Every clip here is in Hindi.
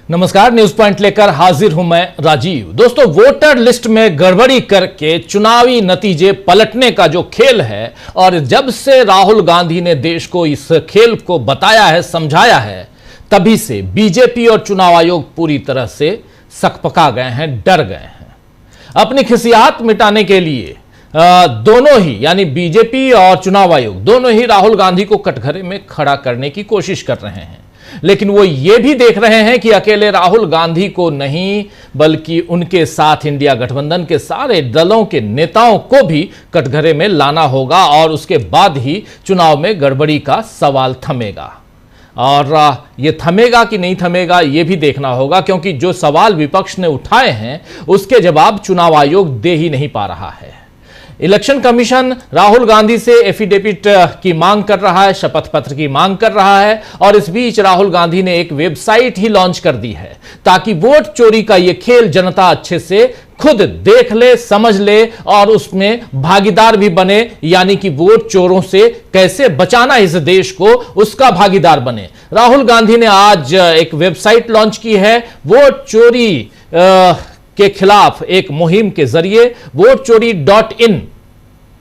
नमस्कार, न्यूज पॉइंट लेकर हाजिर हूं मैं राजीव। दोस्तों, वोटर लिस्ट में गड़बड़ी करके चुनावी नतीजे पलटने का जो खेल है, और जब से राहुल गांधी ने देश को इस खेल को बताया है, समझाया है, तभी से बीजेपी और चुनाव आयोग पूरी तरह से सकपका गए हैं, डर गए हैं। अपनी खिसियात मिटाने के लिए दोनों ही, यानी बीजेपी और चुनाव आयोग दोनों ही राहुल गांधी को कटघरे में खड़ा करने की कोशिश कर रहे हैं। लेकिन वो ये भी देख रहे हैं कि अकेले राहुल गांधी को नहीं, बल्कि उनके साथ इंडिया गठबंधन के सारे दलों के नेताओं को भी कटघरे में लाना होगा, और उसके बाद ही चुनाव में गड़बड़ी का सवाल थमेगा। और ये थमेगा कि नहीं थमेगा, ये भी देखना होगा, क्योंकि जो सवाल विपक्ष ने उठाए हैं उसके जवाब चुनाव आयोग दे ही नहीं पा रहा है। इलेक्शन कमीशन राहुल गांधी से एफिडेविट की मांग कर रहा है, शपथ पत्र की मांग कर रहा है, और इस बीच राहुल गांधी ने एक वेबसाइट ही लॉन्च कर दी है ताकि वोट चोरी का यह खेल जनता अच्छे से खुद देख ले, समझ ले और उसमें भागीदार भी बने, यानी कि वोट चोरों से कैसे बचाना इस देश को, उसका भागीदार बने। राहुल गांधी ने आज एक वेबसाइट लॉन्च की है वोट चोरी के खिलाफ एक मुहिम के जरिए, votechori.in।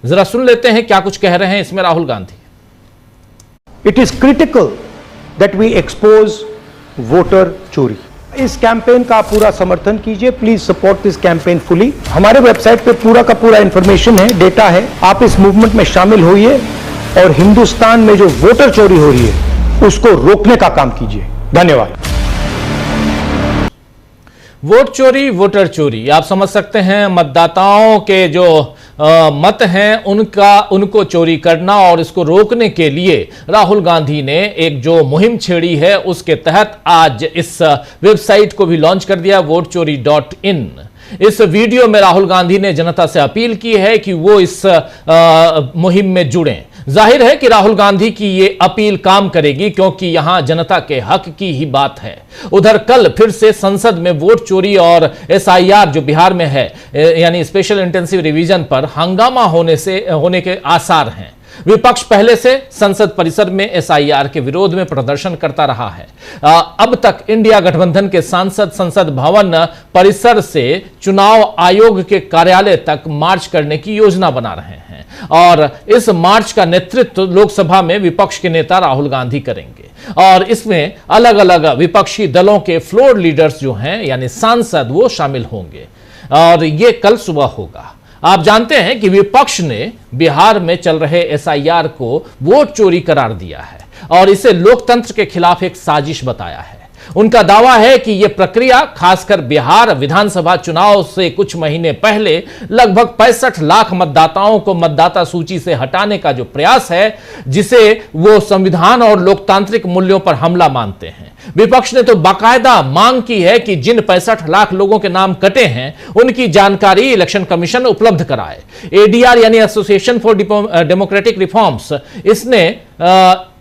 जरा सुन लेते हैं क्या कुछ कह रहे हैं इसमें Rahul Gandhi. It is critical that we expose voter चोरी। इस कैंपेन का पूरा समर्थन कीजिए, please support this campaign fully. हमारे वेबसाइट पे पूरा का पूरा इंफॉर्मेशन है, डेटा है, आप इस मूवमेंट में शामिल होइए और हिंदुस्तान में जो वोटर चोरी हो रही है उसको रोकने का काम कीजिए। धन्यवाद। वोट चोरी, वोटर चोरी, आप समझ सकते हैं, मतदाताओं के जो मत हैं उनको चोरी करना, और इसको रोकने के लिए राहुल गांधी ने एक जो मुहिम छेड़ी है उसके तहत आज इस वेबसाइट को भी लॉन्च कर दिया, votechori.in। इस वीडियो में राहुल गांधी ने जनता से अपील की है कि वो इस मुहिम में जुड़ें। जाहिर है कि राहुल गांधी की ये अपील काम करेगी, क्योंकि यहां जनता के हक की ही बात है। उधर कल फिर से संसद में वोट चोरी और एसआईआर जो बिहार में है, यानी स्पेशल इंटेंसिव रिवीजन पर हंगामा होने के आसार हैं। विपक्ष पहले से संसद परिसर में एसआईआर के विरोध में प्रदर्शन करता रहा है। अब तक इंडिया गठबंधन के सांसद संसद भवन परिसर से चुनाव आयोग के कार्यालय तक मार्च करने की योजना बना रहे हैं, और इस मार्च का नेतृत्व लोकसभा में विपक्ष के नेता राहुल गांधी करेंगे, और इसमें अलग अलग विपक्षी दलों के फ्लोर लीडर्स जो हैं, यानी सांसद, वो शामिल होंगे, और ये कल सुबह होगा। आप जानते हैं कि विपक्ष ने बिहार में चल रहे एसआईआर को वोट चोरी करार दिया है, और इसे लोकतंत्र के खिलाफ एक साजिश बताया है। उनका दावा है कि यह प्रक्रिया खासकर बिहार विधानसभा चुनाव से कुछ महीने पहले लगभग 65 लाख मतदाताओं को मतदाता सूची से हटाने का जो प्रयास है, जिसे वो संविधान और लोकतांत्रिक मूल्यों पर हमला मानते हैं। विपक्ष ने तो बाकायदा मांग की है कि जिन 65 लाख लोगों के नाम कटे हैं उनकी जानकारी इलेक्शन कमीशन उपलब्ध कराए। एडीआर यानी एसोसिएशन फॉर डेमोक्रेटिक रिफॉर्म्स, इसने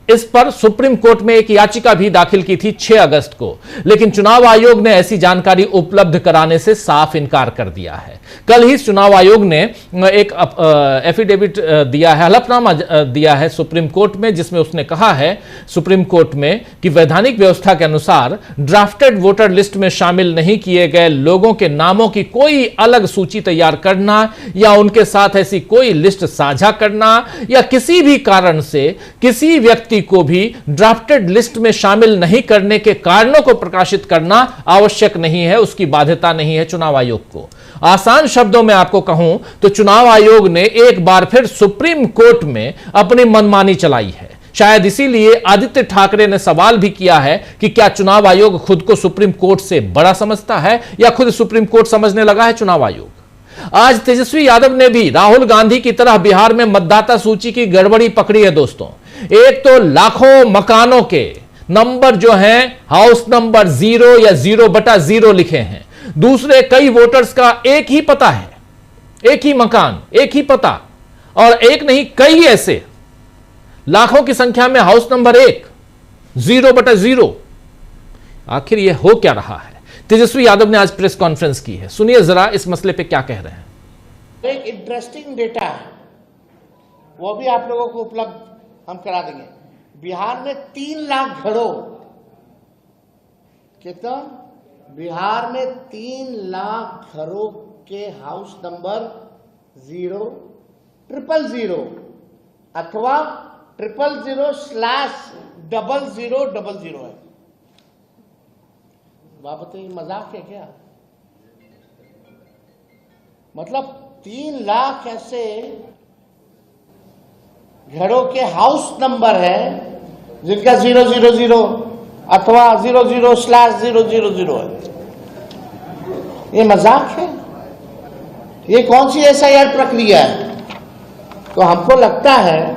इस पर सुप्रीम कोर्ट में एक याचिका भी दाखिल की थी 6 अगस्त को, लेकिन चुनाव आयोग ने ऐसी जानकारी उपलब्ध कराने से साफ इनकार कर दिया है। कल ही चुनाव आयोग ने एक एफिडेविट दिया है, हलफनामा दिया है सुप्रीम कोर्ट में, जिसमें उसने कहा है सुप्रीम कोर्ट में कि वैधानिक व्यवस्था के अनुसार ड्राफ्टेड वोटर लिस्ट में शामिल नहीं किए गए लोगों के नामों की कोई अलग सूची तैयार करना, या उनके साथ ऐसी कोई लिस्ट साझा करना, या किसी भी कारण से किसी व्यक्ति को भी ड्राफ्टेड लिस्ट में शामिल नहीं करने के कारणों को प्रकाशित करना आवश्यक नहीं है, उसकी बाध्यता नहीं है चुनाव आयोग को। आसान शब्दों में आपको कहूं तो चुनाव आयोग ने एक बार फिर सुप्रीम कोर्ट में अपनी मनमानी चलाई है। शायद इसीलिए आदित्य ठाकरे ने सवाल भी किया है कि क्या चुनाव आयोग खुद को सुप्रीम कोर्ट से बड़ा समझता है, या खुद सुप्रीम कोर्ट समझने लगा है चुनाव आयोग। आज तेजस्वी यादव ने भी राहुल गांधी की तरह बिहार में मतदाता सूची की गड़बड़ी पकड़ी है। दोस्तों, एक तो लाखों मकानों के नंबर जो हैं हाउस नंबर 0 या 0/0 लिखे हैं। दूसरे, कई वोटर्स का एक ही पता है, एक ही मकान, एक ही पता, और एक नहीं कई ऐसे लाखों की संख्या में हाउस नंबर 1 0/0। आखिर यह हो क्या रहा है? तेजस्वी यादव ने आज प्रेस कॉन्फ्रेंस की है, सुनिए जरा इस मसले पे क्या कह रहे हैं। एक इंटरेस्टिंग डेटा है, वो भी आप लोगों को उपलब्ध हम करा देंगे। बिहार में 3 लाख घरों, कितना बिहार में 3 लाख घरों के हाउस नंबर 00000 अथवा 000/0000 है। बात बताइए, मजाक है क्या? मतलब 3 लाख ऐसे घरों के हाउस नंबर है जिनका 000 अथवा 00/000 है। ये मजाक है? ये कौन सी SIR प्रक्रिया है? तो हमको लगता है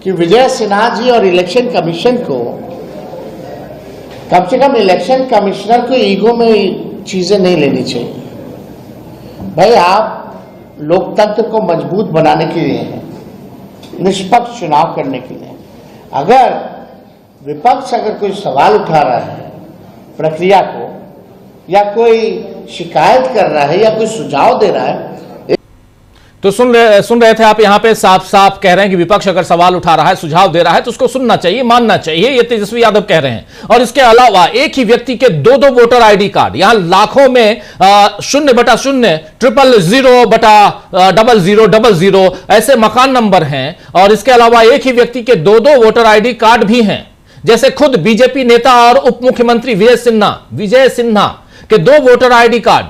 कि विजय सिन्हा जी और इलेक्शन कमीशन को, कम से कम इलेक्शन कमिश्नर को ईगो में चीजें नहीं लेनी चाहिए। भाई, आप लोकतंत्र को मजबूत बनाने के लिए हैं, निष्पक्ष चुनाव करने के लिए। अगर विपक्ष अगर कोई सवाल उठा रहा है प्रक्रिया को, या कोई शिकायत कर रहा है, या कोई सुझाव दे रहा है, तो सुन रहे थे आप, यहां पे साफ साफ कह रहे हैं कि विपक्ष अगर सवाल उठा रहा है, सुझाव दे रहा है, तो उसको सुनना चाहिए, मानना चाहिए। ये तेजस्वी यादव कह रहे हैं। और इसके अलावा एक ही व्यक्ति के 2 वोटर ID कार्ड, यहां लाखों में 0/0 00000 ऐसे मकान नंबर हैं। और इसके अलावा एक ही व्यक्ति के 2 वोटर ID कार्ड भी हैं। जैसे खुद बीजेपी नेता और उप मुख्यमंत्री विजय सिन्हा के 2 वोटर ID कार्ड।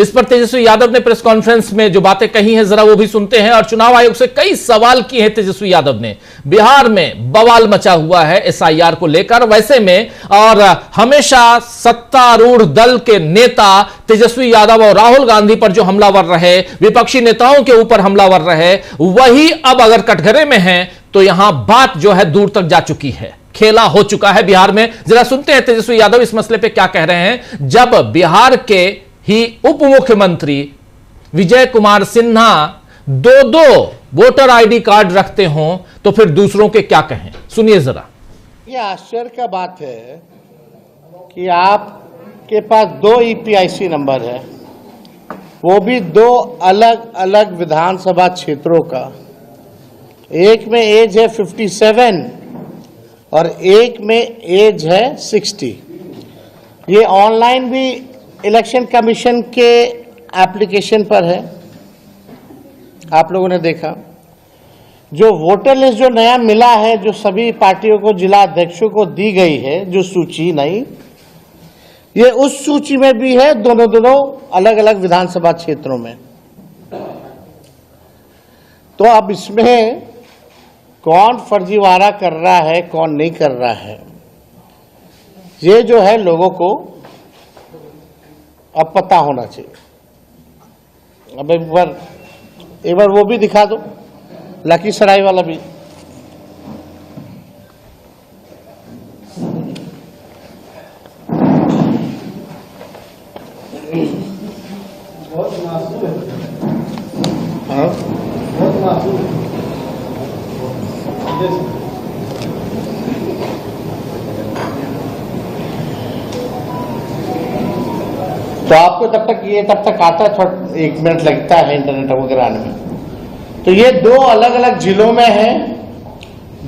इस पर तेजस्वी यादव ने प्रेस कॉन्फ्रेंस में जो बातें कही हैं, जरा वो भी सुनते हैं। और चुनाव आयोग से कई सवाल किए हैं तेजस्वी यादव ने। बिहार में बवाल मचा हुआ है SIR को लेकर, वैसे में और हमेशा सत्तारूढ़ दल के नेता तेजस्वी यादव और राहुल गांधी पर जो हमलावर रहे, विपक्षी नेताओं के ऊपर हमलावर रहे, वही अब अगर कटघरे में हैं तो यहां बात जो है दूर तक जा चुकी है। खेला हो चुका है बिहार में। जरा सुनते हैं तेजस्वी यादव इस मसले पे क्या कह रहे हैं। जब बिहार के ही उप मुख्यमंत्री Vijay Kumar Sinha 2 voter ID card रखते हों तो फिर दूसरों के क्या कहें, सुनिए जरा। ये आश्चर्य का बात है कि आपके पास 2 EPIC नंबर है, वो भी 2 अलग अलग विधानसभा क्षेत्रों का। एक में एज है 57 और एक में एज है 60। ये ऑनलाइन भी इलेक्शन कमीशन के एप्लीकेशन पर है, आप लोगों ने देखा। जो वोटर लिस्ट जो नया मिला है, जो सभी पार्टियों को, जिला अध्यक्षों को दी गई है, जो सूची नई, ये उस सूची में भी है, दोनों अलग अलग विधानसभा क्षेत्रों में। तो अब इसमें कौन फर्जीवाड़ा कर रहा है, कौन नहीं कर रहा है, ये जो है लोगों को अब पता होना चाहिए। अब एक बार वो भी दिखा दो, लखीसराय वाला भी। बहुत मासूम है। हाँ, बहुत मासूम है। तो आपको तब तक आता है, थोड़ा 1 मिनट लगता है इंटरनेट वगैरह आने में। तो ये 2 अलग अलग जिलों में है,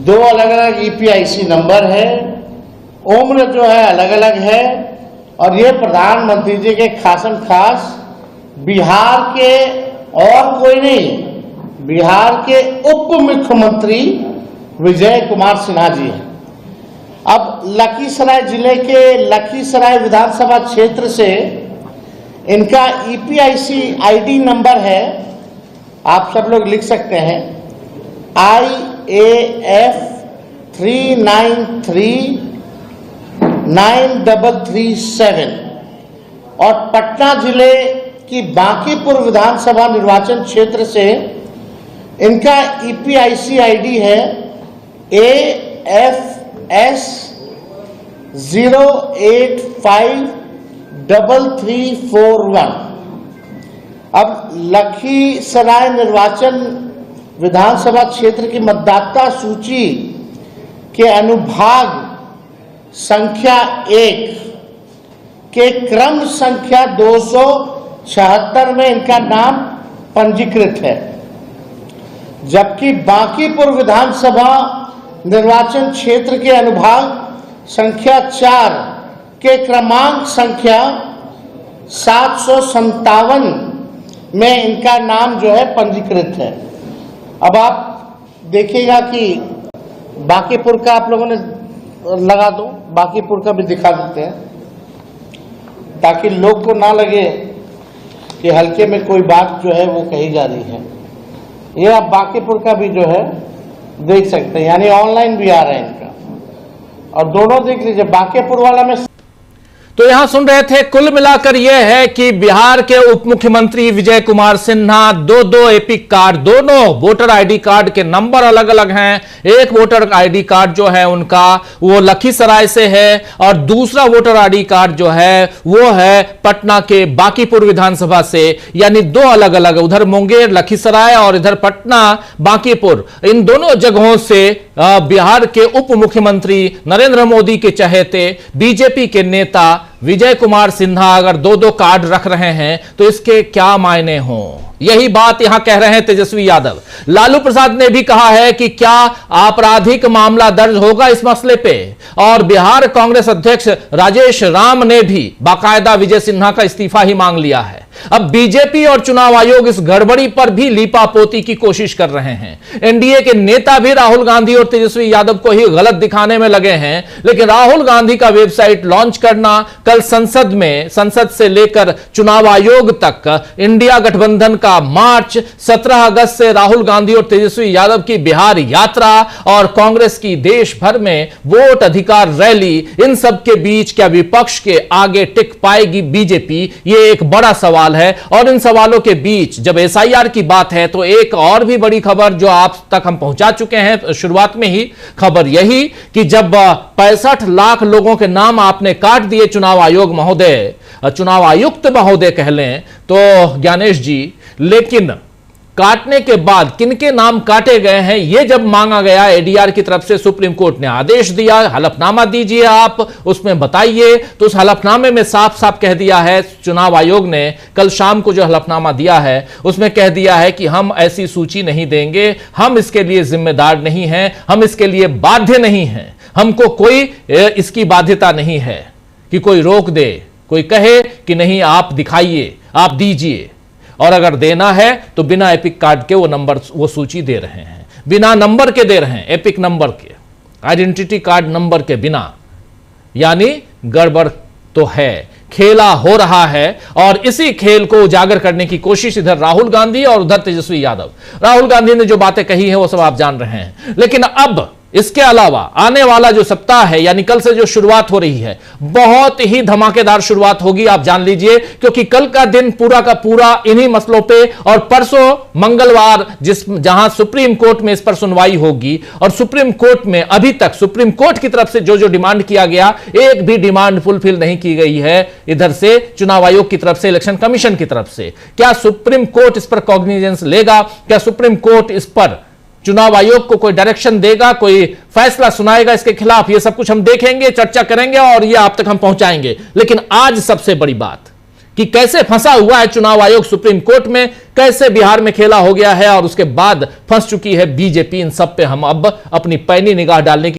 2 अलग अलग EPIC नंबर है, उम्र जो है अलग अलग है। और ये प्रधानमंत्री जी के खासम खास बिहार के और कोई नहीं, बिहार के उप मुख्यमंत्री विजय कुमार सिन्हा जी हैं। अब लखीसराय जिले के लखीसराय विधानसभा क्षेत्र से इनका EPIC ID नंबर है, आप सब लोग लिख सकते हैं, IAF 3939337। और पटना जिले की बांकीपुर विधानसभा निर्वाचन क्षेत्र से इनका EPIC ID है AFS 0853341। अब लखीसराय निर्वाचन विधानसभा क्षेत्र की मतदाता सूची के अनुभाग संख्या 1 के क्रम संख्या 276 में इनका नाम पंजीकृत है, जबकि बांकीपुर विधानसभा निर्वाचन क्षेत्र के अनुभाग संख्या 4 के क्रमांक संख्या 757 में इनका नाम जो है पंजीकृत है। अब आप देखिएगा कि बांकीपुर का आप लोगों ने लगा दो, बांकीपुर का भी दिखा देते हैं ताकि लोग को ना लगे कि हल्के में कोई बात जो है वो कही जा रही है। ये आप बांकीपुर का भी जो है देख सकते हैं, यानी ऑनलाइन भी आ रहा है इनका, और दोनों देख लीजिए। बांकीपुर वाला में तो यहां सुन रहे थे, कुल मिलाकर यह है कि बिहार के उप मुख्यमंत्री विजय कुमार सिन्हा दो एपिक कार्ड, दोनों वोटर आईडी कार्ड के नंबर अलग अलग हैं। एक वोटर आईडी कार्ड जो है उनका वो लखीसराय से है और दूसरा वोटर आईडी कार्ड जो है वो है पटना के बांकीपुर विधानसभा से, यानी दो अलग अलग, उधर मुंगेर लखीसराय और इधर पटना बांकीपुर। इन दोनों जगहों से बिहार के उप मुख्यमंत्री नरेंद्र मोदी के चहेते बीजेपी के नेता विजय कुमार सिन्हा अगर दो कार्ड रख रहे हैं तो इसके क्या मायने हों, यही बात यहां कह रहे हैं तेजस्वी यादव। लालू प्रसाद ने भी कहा है कि क्या आपराधिक मामला दर्ज होगा इस मसले पे, और बिहार कांग्रेस अध्यक्ष राजेश राम ने भी बाकायदा विजय सिन्हा का इस्तीफा ही मांग लिया है। अब बीजेपी और चुनाव आयोग इस गड़बड़ी पर भी लीपापोती की कोशिश कर रहे हैं। एनडीए के नेता भी राहुल गांधी और तेजस्वी यादव को ही गलत दिखाने में लगे हैं, लेकिन राहुल गांधी का वेबसाइट लॉन्च करना, कल संसद से लेकर चुनाव आयोग तक इंडिया गठबंधन का मार्च, 17 अगस्त से राहुल गांधी और तेजस्वी यादव की बिहार यात्रा और कांग्रेस की देश भर में वोट अधिकार रैली, इन सब के बीच क्या विपक्ष के आगे टिक पाएगी बीजेपी, ये एक बड़ा सवाल है। और इन सवालों के बीच जब एसआईआर की बात है तो एक और भी बड़ी खबर जो आप तक हम पहुंचा चुके हैं शुरुआत में ही, खबर यही कि जब 65 लाख लोगों के नाम आपने काट दिए चुनाव आयोग महोदय, चुनाव आयुक्त महोदय कह लें तो ज्ञानेश जी, लेकिन काटने के बाद किनके नाम काटे गए हैं ये जब मांगा गया एडीआर की तरफ से, सुप्रीम कोर्ट ने आदेश दिया हलफनामा दीजिए आप उसमें बताइए, तो उस हलफनामे में साफ साफ कह दिया है, चुनाव आयोग ने कल शाम को जो हलफनामा दिया है उसमें कह दिया है कि हम ऐसी सूची नहीं देंगे, हम इसके लिए जिम्मेदार नहीं हैं, हम इसके लिए बाध्य नहीं हैं, हमको कोई इसकी बाध्यता नहीं है कि कोई रोक दे, कोई कहे कि नहीं आप दिखाइए, आप दीजिए, और अगर देना है तो बिना एपिक कार्ड के वो नंबर, वो सूची दे रहे हैं, बिना नंबर के दे रहे हैं, एपिक नंबर के, आइडेंटिटी कार्ड नंबर के बिना, यानी गड़बड़ तो है, खेला हो रहा है। और इसी खेल को उजागर करने की कोशिश इधर राहुल गांधी और उधर तेजस्वी यादव। राहुल गांधी ने जो बातें कही हैं वो सब आप जान रहे हैं, लेकिन अब इसके अलावा आने वाला जो सप्ताह है, यानी कल से जो शुरुआत हो रही है, बहुत ही धमाकेदार शुरुआत होगी, आप जान लीजिए, क्योंकि कल का दिन पूरा का पूरा इन्हीं मसलों पे, और परसों मंगलवार जहां सुप्रीम कोर्ट में इस पर सुनवाई होगी, और सुप्रीम कोर्ट में अभी तक सुप्रीम कोर्ट की तरफ से जो जो डिमांड किया गया, एक भी डिमांड फुलफिल नहीं की गई है इधर से चुनाव आयोग की तरफ से, इलेक्शन कमीशन की तरफ से। क्या सुप्रीम कोर्ट इस पर कॉग्निजेंस लेगा? क्या सुप्रीम कोर्ट इस पर चुनाव आयोग को कोई डायरेक्शन देगा, कोई फैसला सुनाएगा इसके खिलाफ? ये सब कुछ हम देखेंगे, चर्चा करेंगे और ये आप तक हम पहुंचाएंगे। लेकिन आज सबसे बड़ी बात कि कैसे फंसा हुआ है चुनाव आयोग सुप्रीम कोर्ट में, कैसे बिहार में खेला हो गया है और उसके बाद फंस चुकी है बीजेपी, इन सब पे हम अब अपनी पैनी निगाह डालने की